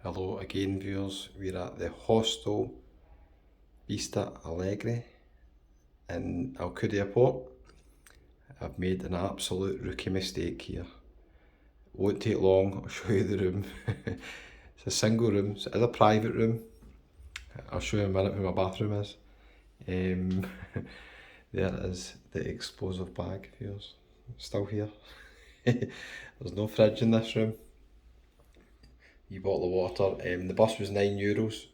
Hello again viewers, we're at the Hostel Vista Alegre in Alcudia Port. I've made an absolute rookie mistake here. It won't take long, I'll show you the room. It's a single room, so it is a private room. I'll show you in a minute where my bathroom is. There is the explosive bag viewers, still here. There's no fridge in this room. You bottle of water. The bus was €9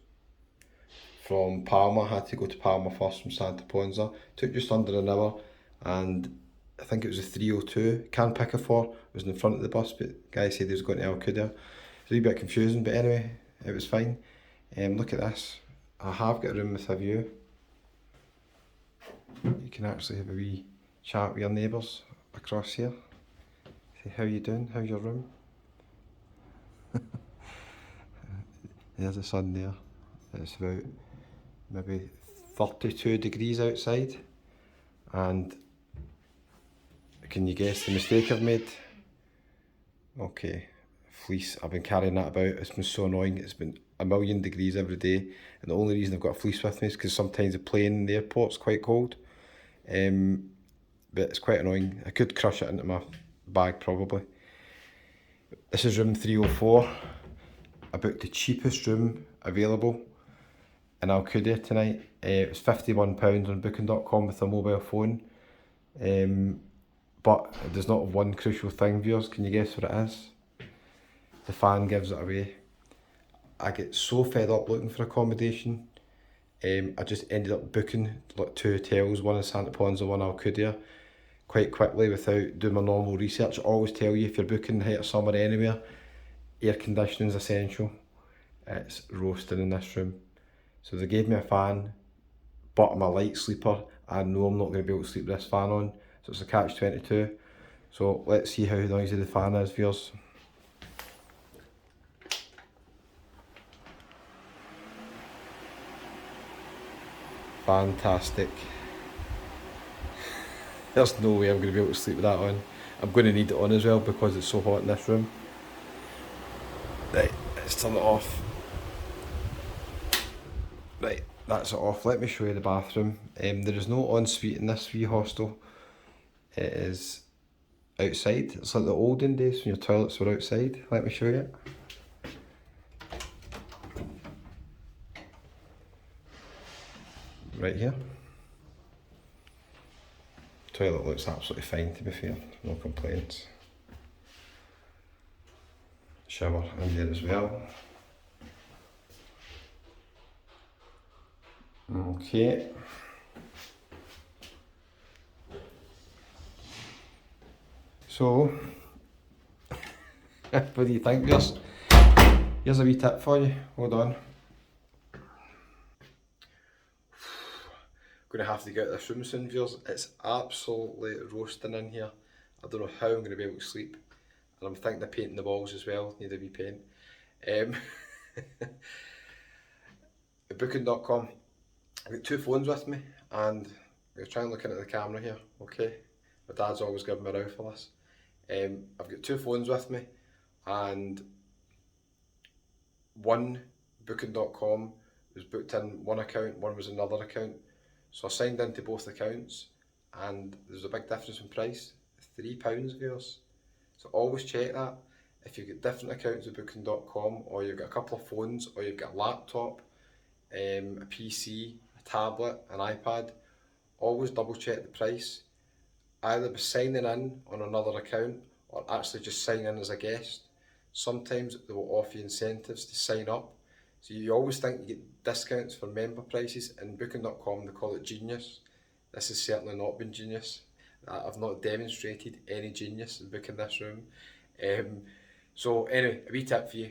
from Palma. I had to go to Palma first from Santa Ponza. Took just under an hour, and I think it was a 302. Can pick a 4 was in the front of the bus, but the guy said he was going to Alcudia. It's a wee bit confusing, but anyway, it was fine. Look at this. I have got a room with a view. You can actually have a wee chat with your neighbours across here. Say, how you doing? How's your room? There's the sun there. It's about maybe 32 degrees outside, and can you guess the mistake I've made? Okay, fleece. I've been carrying that about. It's been so annoying. It's been a million degrees every day, and the only reason I've got a fleece with me is because sometimes the plane in the airport's quite cold. But it's quite annoying. I could crush it into my bag probably. This is room 304. I booked the cheapest room available in Alcudia tonight. It was £51 on booking.com with a mobile phone. But it does not have one crucial thing, viewers. Can you guess what it is? The fan gives it away. I get so fed up looking for accommodation. I just ended up booking like 2 hotels, one in Santa Ponza, one in Alcudia, quite quickly without doing my normal research. I always tell you, if you're booking the height of summer anywhere, air conditioning is essential. It's roasting in this room. So they gave me a fan, but I'm a light sleeper. I know I'm not going to be able to sleep with this fan on, so it's a catch-22. So let's see how noisy the fan is, viewers. Fantastic. There's no way I'm going to be able to sleep with that on. I'm going to need it on as well because it's so hot in this room. Right, let's turn it off. Right, that's it off. Let me show you the bathroom. There is no ensuite in this wee hostel. It is outside. It's like the olden days when your toilets were outside. Let me show you. Right here. Toilet looks absolutely fine, to be fair. No complaints. Shower in there as well. Okay. So, what do you think, viewers? Here's a wee tip for you. Hold on. Going to have to get out of this room soon, viewers. It's absolutely roasting in here. I don't know how I'm going to be able to sleep. And I'm thinking of painting the walls as well. Need a wee paint. Booking.com. I've got 2 phones with me, and I'm going to try and look into the camera here, okay? My dad's always giving me a row for this. I've got 2 phones with me, and one, Booking.com, was booked in one account, one was another account. So I signed into both accounts, and there's a big difference in price, £3 viewers. So always check that. If you've got different accounts with Booking.com, or you've got a couple of phones, or you've got a laptop, a PC, a tablet, an iPad, always double check the price. Either by signing in on another account, or actually just sign in as a guest. Sometimes they will offer you incentives to sign up. So you always think you get discounts for member prices. In Booking.com they call it genius. This has certainly not been genius. I've not demonstrated any genius in booking this room. So anyway, a wee tip for you.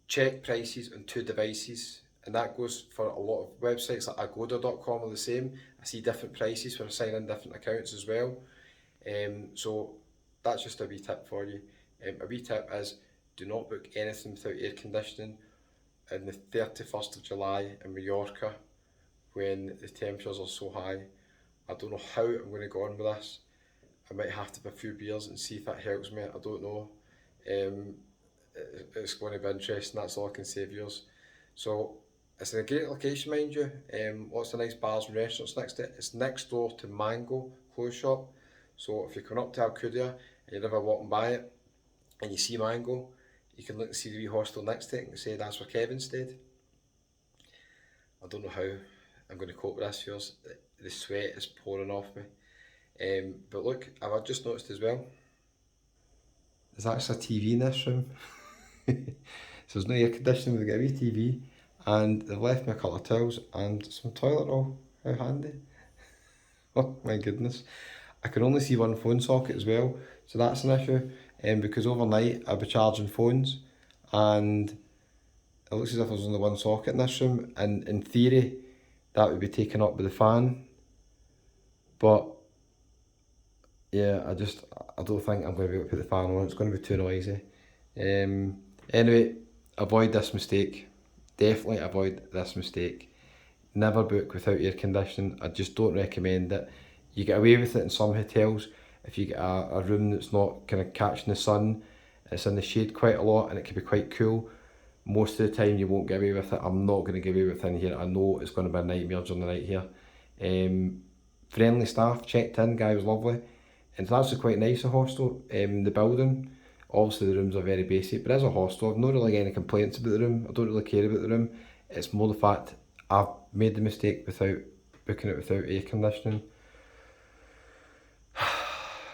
Check prices on 2 devices, and that goes for a lot of websites like agoda.com are the same. I see different prices when I sign in different accounts as well. So that's just a wee tip for you. A wee tip is, do not book anything without air conditioning on the 31st of July in Majorca when the temperatures are so high. I don't know how I'm going to go on with this. I might have to have a few beers and see if that helps me. I don't know. it's going to be interesting, that's all I can say, viewers. So it's in a great location, mind you. Lots of nice bars and restaurants next to it. It's next door to Mango Clothes Shop. So if you're coming up to Alcudia and you're ever walking by it and you see Mango, you can look and see the wee hostel next to it and say that's where Kevin stayed. I don't know how I'm going to cope with this, viewers. The sweat is pouring off me. But look, I've just noticed as well, there's actually a TV in this room. So there's no air conditioning, we've got a wee TV, and they've left me a couple of towels and some toilet roll. How handy. Oh my goodness. I can only see one phone socket as well, so that's an issue. Because overnight I'll be charging phones, and it looks as if there's only one socket in this room, and in theory that would be taken up by the fan. But yeah, I don't think I'm going to be able to put the fan on, it's going to be too noisy. Anyway, avoid this mistake. Definitely avoid this mistake. Never book without air conditioning. I just don't recommend it. You get away with it in some hotels if you get a room that's not kind of catching the sun. It's in the shade quite a lot and it can be quite cool. Most of the time you won't get away with it. I'm not going to get away with it in here. I know it's going to be a nightmare during the night here. Friendly staff, checked in, guy was lovely. And it's actually quite nice, the hostel. The building, obviously the rooms are very basic, but as a hostel, I've not really got any complaints about the room. I don't really care about the room. It's more the fact I've made the mistake without booking it without air conditioning.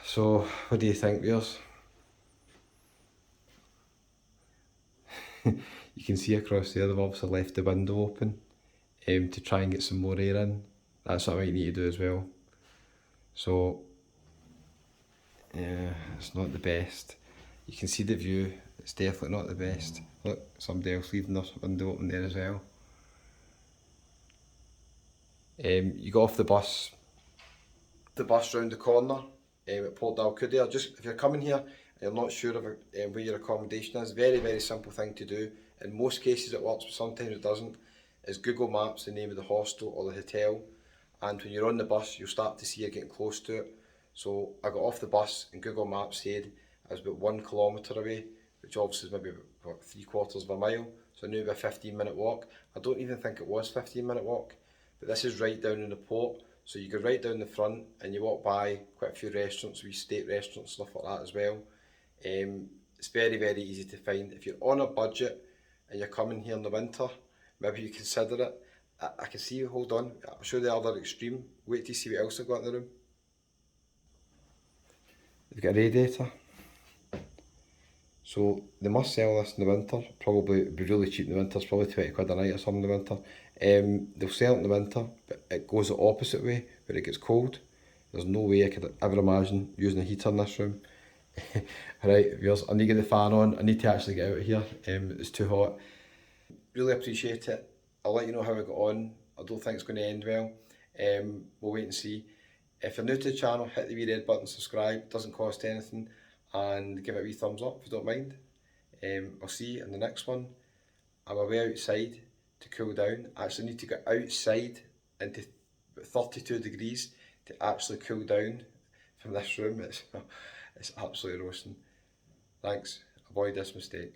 So, what do you think, viewers? You can see across there they've obviously left the window open to try and get some more air in. That's what I might need to do as well. So, yeah, it's not the best. You can see the view, it's definitely not the best. Look, somebody else leaving their window open there as well. You got off the bus round the corner at Port Alcudia. Just if you're coming here and you're not sure of where your accommodation is, very simple thing to do. In most cases it works, but sometimes it doesn't. Is Google Maps the name of the hostel or the hotel, and when you're on the bus you'll start to see you're getting close to it. So I got off the bus and Google Maps said I was about 1 kilometre away, which obviously is maybe about 3/4 of a mile. So I knew about a 15-minute walk. I don't even think it was 15-minute walk, but this is right down in the port. So you go right down the front and you walk by quite a few restaurants, wee steak restaurants, stuff like that as well. It's very easy to find. If you're on a budget and you're coming here in the winter, maybe you consider it. I can see you, hold on, I'll show the other extreme. Wait to see what else I've got in the room. They've got a radiator. So they must sell this in the winter, probably it'd be really cheap in the winter, it's probably 20 quid a night or something in the winter. They'll sell it in the winter, but it goes the opposite way, where it gets cold. There's no way I could ever imagine using a heater in this room. Right, viewers, I need to get the fan on, I need to actually get out of here, it's too hot. Really appreciate it. I'll let you know how I got on. I don't think it's going to end well. We'll wait and see. If you're new to the channel, hit the wee red button, subscribe, it doesn't cost anything, and give it a wee thumbs up if you don't mind. I'll see you in the next one. I'm away outside to cool down. I actually need to go outside into 32 degrees to actually cool down from this room. It's absolutely roasting. Thanks, avoid this mistake.